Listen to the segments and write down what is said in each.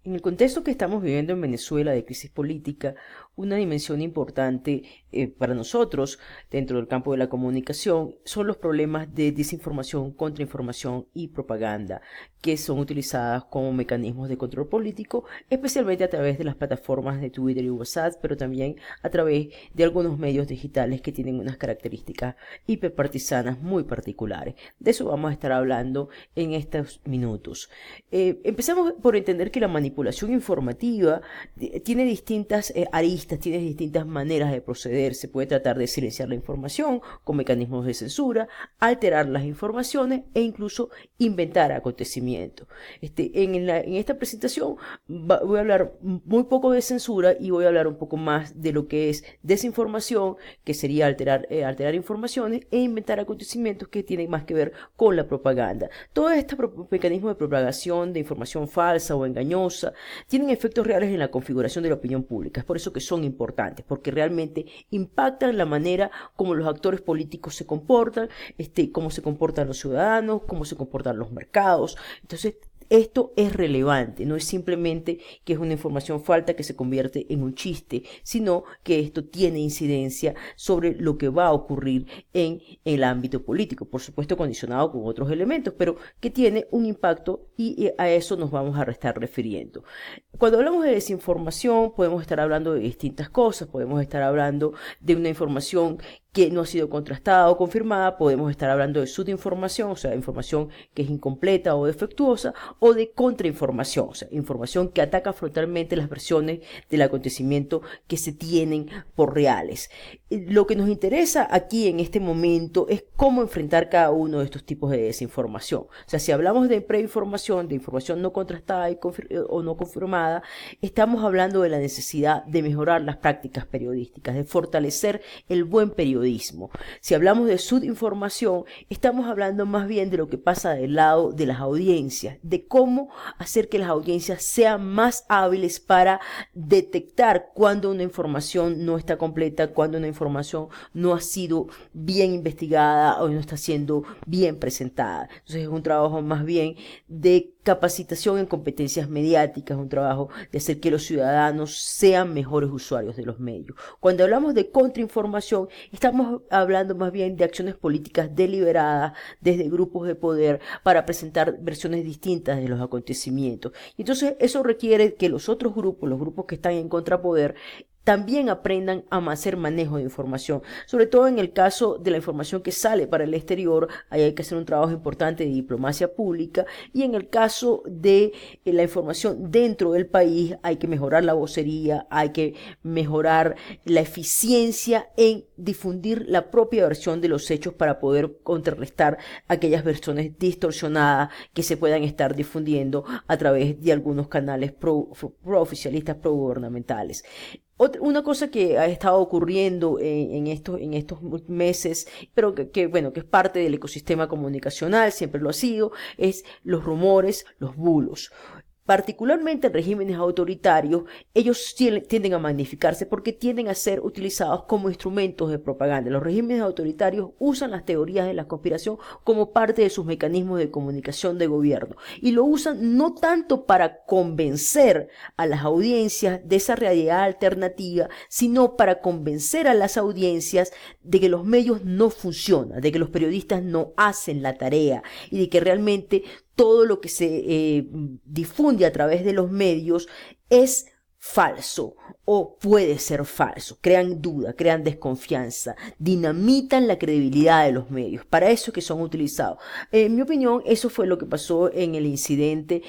En el contexto que estamos viviendo en Venezuela de crisis política, una dimensión importante para nosotros dentro del campo de la comunicación son los problemas de desinformación, contrainformación y propaganda, que son utilizadas como mecanismos de control político, especialmente a través de las plataformas de Twitter y WhatsApp, pero también a través de algunos medios digitales que tienen unas características hiperpartisanas muy particulares. De eso vamos a estar hablando en estos minutos. Empecemos por entender que la manipulación informativa tiene distintas aristas, tiene distintas maneras de proceder. Se puede tratar de silenciar la información con mecanismos de censura, alterar las informaciones e incluso inventar acontecimientos. En esta presentación voy a hablar muy poco de censura y voy a hablar un poco más de lo que es desinformación, que sería alterar informaciones, e inventar acontecimientos, que tienen más que ver con la propaganda. Todos estos mecanismos de propagación de información falsa o engañosa tienen efectos reales en la configuración de la opinión pública. Es por eso que son importantes, porque realmente impactan la manera como los actores políticos se comportan, cómo se comportan los ciudadanos, cómo se comportan los mercados. Entonces, esto es relevante, no es simplemente que es una información falta que se convierte en un chiste, sino que esto tiene incidencia sobre lo que va a ocurrir en el ámbito político, por supuesto condicionado con otros elementos, pero que tiene un impacto, y a eso nos vamos a estar refiriendo. Cuando hablamos de desinformación, podemos estar hablando de distintas cosas, podemos estar hablando de una información que no ha sido contrastada o confirmada, podemos estar hablando de subinformación, o sea, información que es incompleta o defectuosa, o de contrainformación, o sea, información que ataca frontalmente las versiones del acontecimiento que se tienen por reales. Lo que nos interesa aquí en este momento es cómo enfrentar cada uno de estos tipos de desinformación. O sea, si hablamos de preinformación, de información no contrastada o no confirmada, estamos hablando de la necesidad de mejorar las prácticas periodísticas, de fortalecer el buen periodismo. Si hablamos de subinformación, estamos hablando más bien de lo que pasa del lado de las audiencias, de cómo hacer que las audiencias sean más hábiles para detectar cuando una información no está completa, cuando una información no ha sido bien investigada o no está siendo bien presentada. Entonces es un trabajo más bien de capacitación en competencias mediáticas, un trabajo de hacer que los ciudadanos sean mejores usuarios de los medios. Cuando hablamos de contrainformación, estamos hablando más bien de acciones políticas deliberadas desde grupos de poder para presentar versiones distintas de los acontecimientos. Y entonces eso requiere que los otros grupos, los grupos que están en contrapoder, también aprendan a hacer manejo de información, sobre todo en el caso de la información que sale para el exterior. Ahí hay que hacer un trabajo importante de diplomacia pública, y en el caso de la información dentro del país hay que mejorar la vocería, hay que mejorar la eficiencia en difundir la propia versión de los hechos para poder contrarrestar aquellas versiones distorsionadas que se puedan estar difundiendo a través de algunos canales pro oficialistas, pro gubernamentales. Una cosa que ha estado ocurriendo en estos meses, pero bueno, que es parte del ecosistema comunicacional, siempre lo ha sido, es los rumores, los bulos. Particularmente en regímenes autoritarios, ellos tienden a magnificarse porque tienden a ser utilizados como instrumentos de propaganda. Los regímenes autoritarios usan las teorías de la conspiración como parte de sus mecanismos de comunicación de gobierno, y lo usan no tanto para convencer a las audiencias de esa realidad alternativa, sino para convencer a las audiencias de que los medios no funcionan, de que los periodistas no hacen la tarea, y de que realmente todo lo que se difunde a través de los medios es falso o puede ser falso. Crean duda, crean desconfianza, dinamitan la credibilidad de los medios. Para eso es que son utilizados. En mi opinión, eso fue lo que pasó en el incidente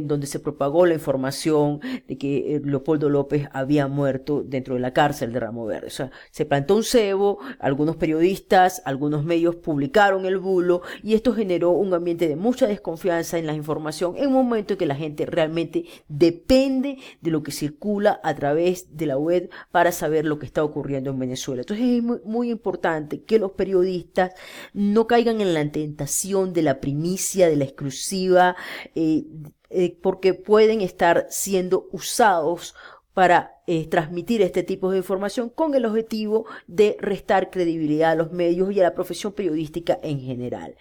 donde se propagó la información de que Leopoldo López había muerto dentro de la cárcel de Ramo Verde. O sea, se plantó un cebo, algunos periodistas, algunos medios publicaron el bulo, y esto generó un ambiente de mucha desconfianza en la información en un momento en que la gente realmente depende de lo que circula a través de la web para saber lo que está ocurriendo en Venezuela. Entonces es muy importante que los periodistas no caigan en la tentación de la primicia, de la exclusiva, porque pueden estar siendo usados para transmitir este tipo de información con el objetivo de restar credibilidad a los medios y a la profesión periodística en general.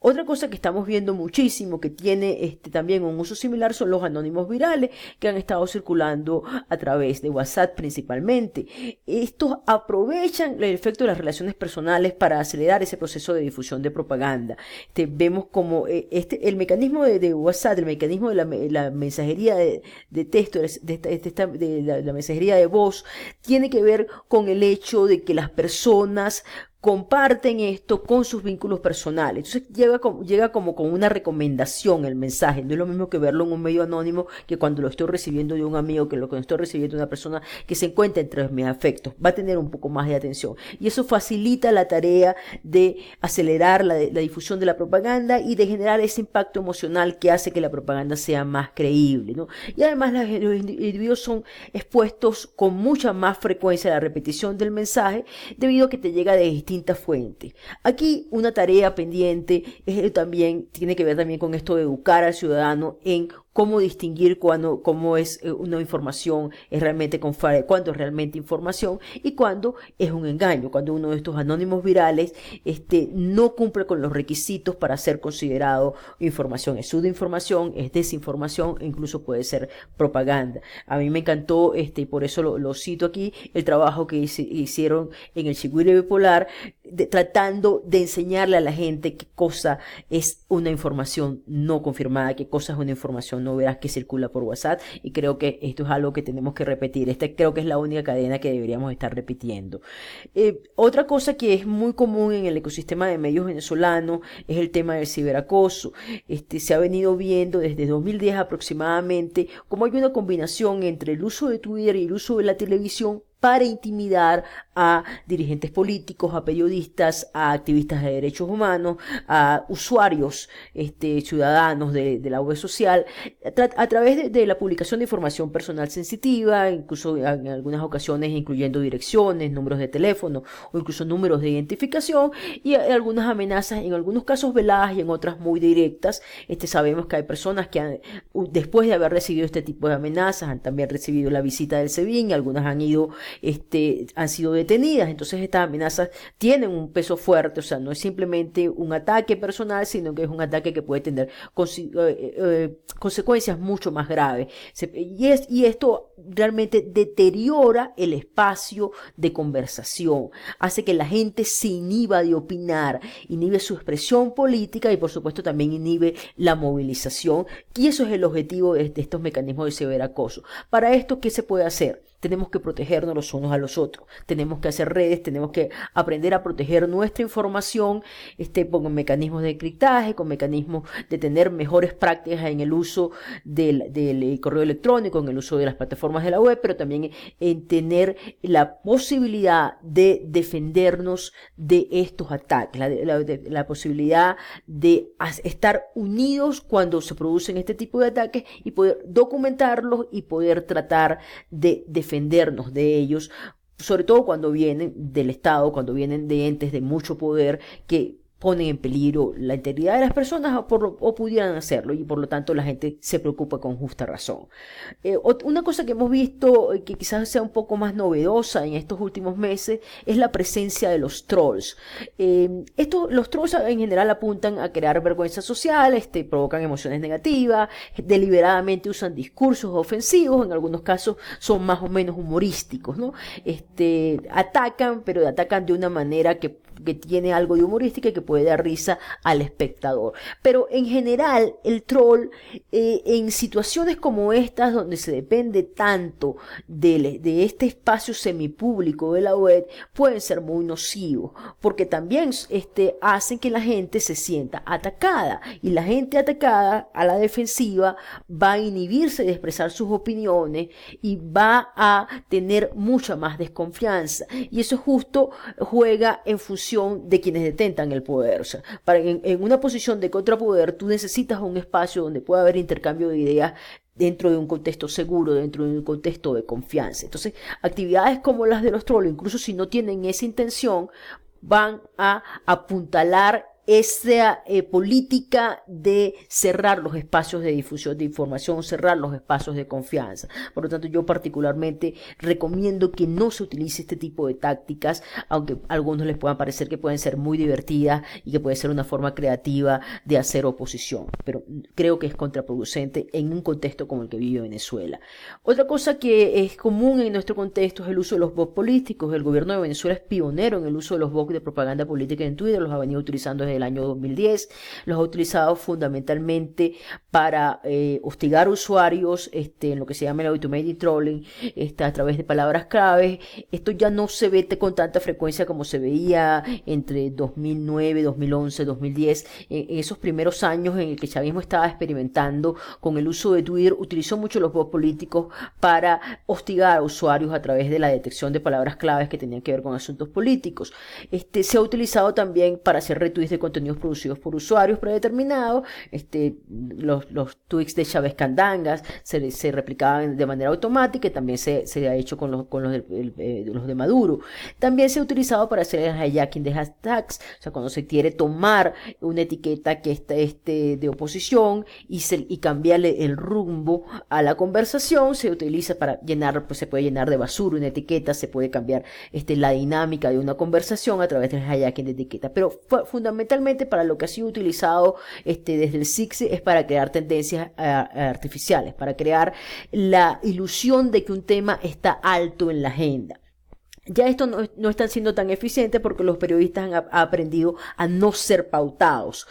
Otra cosa que estamos viendo muchísimo, que tiene también un uso similar, son los anónimos virales que han estado circulando a través de WhatsApp principalmente. Estos aprovechan el efecto de las relaciones personales para acelerar ese proceso de difusión de propaganda. Vemos como el mecanismo de WhatsApp, el mecanismo de la mensajería de texto, de la mensajería de voz, tiene que ver con el hecho de que las personas comparten esto con sus vínculos personales. Entonces llega como con una recomendación el mensaje. No es lo mismo que verlo en un medio anónimo que cuando lo estoy recibiendo de un amigo, que lo que estoy recibiendo de una persona que se encuentra entre mis afectos. Va a tener un poco más de atención. Y eso facilita la tarea de acelerar la difusión de la propaganda y de generar ese impacto emocional que hace que la propaganda sea más creíble, ¿no? Y además los individuos son expuestos con mucha más frecuencia a la repetición del mensaje debido a que te llega de distintas fuentes. Aquí una tarea pendiente tiene que ver también con esto de educar al ciudadano en cómo distinguir cómo es una información, es realmente cuándo es realmente información y cuándo es un engaño, cuando uno de estos anónimos virales no cumple con los requisitos para ser considerado información. Es pseudoinformación, es desinformación e incluso puede ser propaganda. A mí me encantó, por eso lo cito aquí, el trabajo que hicieron en el Chigüire Bipolar, tratando de enseñarle a la gente qué cosa es una información no confirmada, qué cosa es una información no veraz que circula por WhatsApp, y creo que esto es algo que tenemos que repetir. Creo que es la única cadena que deberíamos estar repitiendo. Otra cosa que es muy común en el ecosistema de medios venezolano es el tema del ciberacoso. Se ha venido viendo desde 2010 aproximadamente cómo hay una combinación entre el uso de Twitter y el uso de la televisión para intimidar a dirigentes políticos, a periodistas, a activistas de derechos humanos, a usuarios ciudadanos de la web social, a través de la publicación de información personal sensitiva, incluso en algunas ocasiones incluyendo direcciones, números de teléfono o incluso números de identificación, y algunas amenazas, en algunos casos veladas y en otras muy directas. Sabemos que hay personas que después de haber recibido este tipo de amenazas han también recibido la visita del SEBIN, y algunas han sido detenidas. Entonces estas amenazas tienen un peso fuerte, o sea, no es simplemente un ataque personal, sino que es un ataque que puede tener consecuencias mucho más graves. Y esto realmente deteriora el espacio de conversación, hace que la gente se inhiba de opinar, inhibe su expresión política y por supuesto también inhibe la movilización, y eso es el objetivo de estos mecanismos de ciberacoso. Para esto, ¿qué se puede hacer? Tenemos que protegernos los unos a los otros, tenemos que hacer redes, tenemos que aprender a proteger nuestra información con mecanismos de encriptaje, con mecanismos de tener mejores prácticas en el uso del correo electrónico, en el uso de las plataformas de la web, pero también en tener la posibilidad de defendernos de estos ataques, la posibilidad de estar unidos cuando se producen este tipo de ataques y poder documentarlos y poder tratar de defendernos de ellos, sobre todo cuando vienen del Estado, cuando vienen de entes de mucho poder que ponen en peligro la integridad de las personas o pudieran hacerlo, y por lo tanto la gente se preocupa con justa razón. Una cosa que hemos visto que quizás sea un poco más novedosa en estos últimos meses es la presencia de los trolls. Los trolls en general apuntan a crear vergüenza social, provocan emociones negativas, deliberadamente usan discursos ofensivos, en algunos casos son más o menos humorísticos, ¿no? Atacan, pero atacan de una manera que tiene algo de humorística y que puede dar risa al espectador. Pero en general el troll en situaciones como estas, donde se depende tanto de este espacio semipúblico de la web, pueden ser muy nocivos, porque también hacen que la gente se sienta atacada, y la gente atacada a la defensiva va a inhibirse de expresar sus opiniones y va a tener mucha más desconfianza, y eso justo juega en función de quienes detentan el poder. O sea, en una posición de contrapoder, tú necesitas un espacio donde pueda haber intercambio de ideas dentro de un contexto seguro, dentro de un contexto de confianza. Entonces, actividades como las de los trolls, incluso si no tienen esa intención, van a apuntalar esa política de cerrar los espacios de difusión de información, cerrar los espacios de confianza. Por lo tanto, yo particularmente recomiendo que no se utilice este tipo de tácticas, aunque a algunos les puedan parecer que pueden ser muy divertidas y que puede ser una forma creativa de hacer oposición, pero creo que es contraproducente en un contexto como el que vive Venezuela. Otra cosa que es común en nuestro contexto es el uso de los bots políticos. El gobierno de Venezuela es pionero en el uso de los bots de propaganda política en Twitter, los ha venido utilizando desde el año 2010, los ha utilizado fundamentalmente para hostigar usuarios en lo que se llama el automated trolling, a través de palabras claves. Esto ya no se ve con tanta frecuencia como se veía entre 2009, 2011, 2010, en esos primeros años en el que el chavismo estaba experimentando con el uso de Twitter. Utilizó mucho los bots políticos para hostigar a usuarios a través de la detección de palabras claves que tenían que ver con asuntos políticos. Se ha utilizado también para hacer retweets de contenidos producidos por usuarios predeterminados. Los tweets de Chávez Candangas se replicaban de manera automática, y también se ha hecho con los de Maduro. También se ha utilizado para hacer el hijacking de hashtags, o sea, cuando se quiere tomar una etiqueta que está de oposición y cambiarle el rumbo a la conversación, se utiliza para llenar, pues se puede llenar de basura una etiqueta, se puede cambiar la dinámica de una conversación a través del hijacking de etiqueta, pero fundamentalmente para lo que ha sido utilizado desde el SIGSE es para crear tendencias artificiales, para crear la ilusión de que un tema está alto en la agenda. Ya esto no están siendo tan eficientes porque los periodistas han aprendido a no ser pautados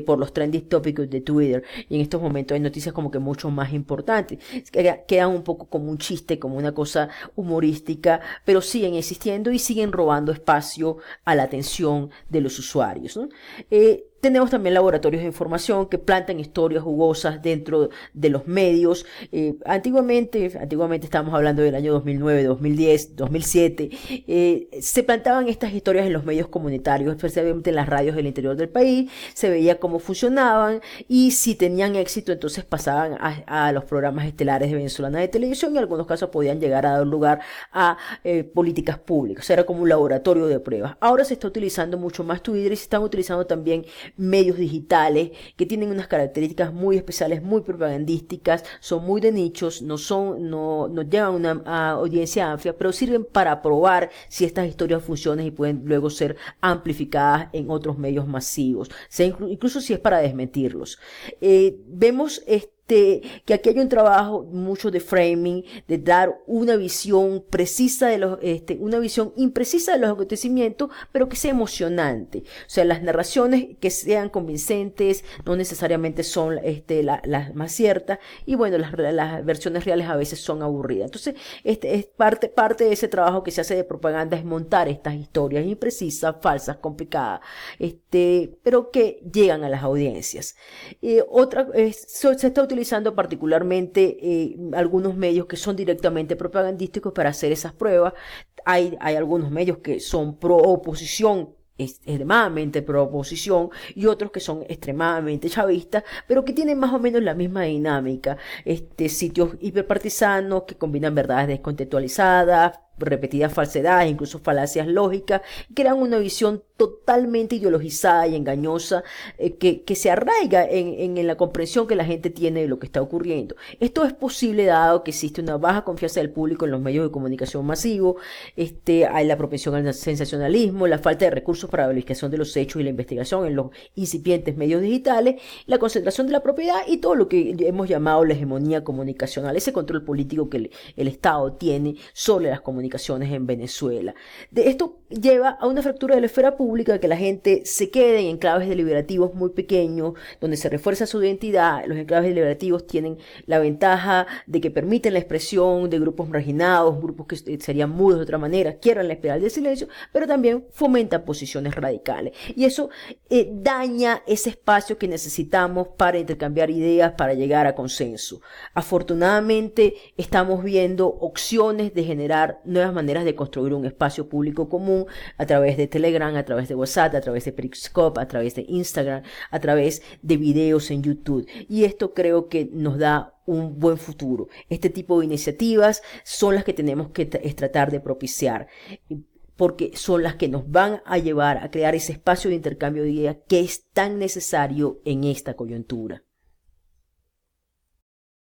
por los trending topics de Twitter, y en estos momentos hay noticias como que mucho más importantes, quedan un poco como un chiste, como una cosa humorística, pero siguen existiendo y siguen robando espacio a la atención de los usuarios, ¿no? Tenemos también laboratorios de información que plantan historias jugosas dentro de los medios. Antiguamente estábamos hablando del año 2009, 2010, 2007, se plantaban estas historias en los medios comunitarios, especialmente en las radios del interior del país. Se veía cómo funcionaban y si tenían éxito, entonces pasaban a los programas estelares de Venezolana de Televisión, y en algunos casos podían llegar a dar lugar a políticas públicas. O sea, era como un laboratorio de pruebas. Ahora se está utilizando mucho más Twitter y se están utilizando también medios digitales que tienen unas características muy especiales, muy propagandísticas, son muy de nichos, no llevan una audiencia amplia, pero sirven para probar si estas historias funcionan y pueden luego ser amplificadas en otros medios masivos, incluso si es para desmentirlos. Vemos que aquí hay un trabajo mucho de framing, de dar una visión precisa una visión imprecisa de los acontecimientos, pero que sea emocionante. O sea, las narraciones que sean convincentes no necesariamente son las más ciertas, y bueno, las versiones reales a veces son aburridas. Entonces, es parte de ese trabajo que se hace de propaganda, es montar estas historias imprecisas, falsas, complicadas, pero que llegan a las audiencias. Se está utilizando particularmente algunos medios que son directamente propagandísticos para hacer esas pruebas. Hay algunos medios que son pro oposición, extremadamente pro oposición, y otros que son extremadamente chavistas, pero que tienen más o menos la misma dinámica. Sitios hiperpartisanos que combinan verdades descontextualizadas, repetidas falsedades, incluso falacias lógicas, crean una visión totalmente ideologizada y engañosa que se arraiga en la comprensión que la gente tiene de lo que está ocurriendo. Esto es posible dado que existe una baja confianza del público en los medios de comunicación masivos, hay la propensión al sensacionalismo, la falta de recursos para la verificación de los hechos y la investigación en los incipientes medios digitales, la concentración de la propiedad y todo lo que hemos llamado la hegemonía comunicacional, ese control político que el Estado tiene sobre las comunicaciones en Venezuela. Esto lleva a una fractura de la esfera pública, que la gente se quede en enclaves deliberativos muy pequeños, donde se refuerza su identidad. Los enclaves deliberativos tienen la ventaja de que permiten la expresión de grupos marginados, grupos que serían mudos de otra manera, quieran la espiral del silencio, pero también fomentan posiciones radicales. Y eso daña ese espacio que necesitamos para intercambiar ideas, para llegar a consenso. Afortunadamente, estamos viendo opciones de generar nuevas maneras de construir un espacio público común a través de Telegram, a través de WhatsApp, a través de Periscope, a través de Instagram, a través de videos en YouTube. Y esto creo que nos da un buen futuro. Este tipo de iniciativas son las que tenemos que tratar de propiciar. porque son las que nos van a llevar a crear ese espacio de intercambio de ideas que es tan necesario en esta coyuntura.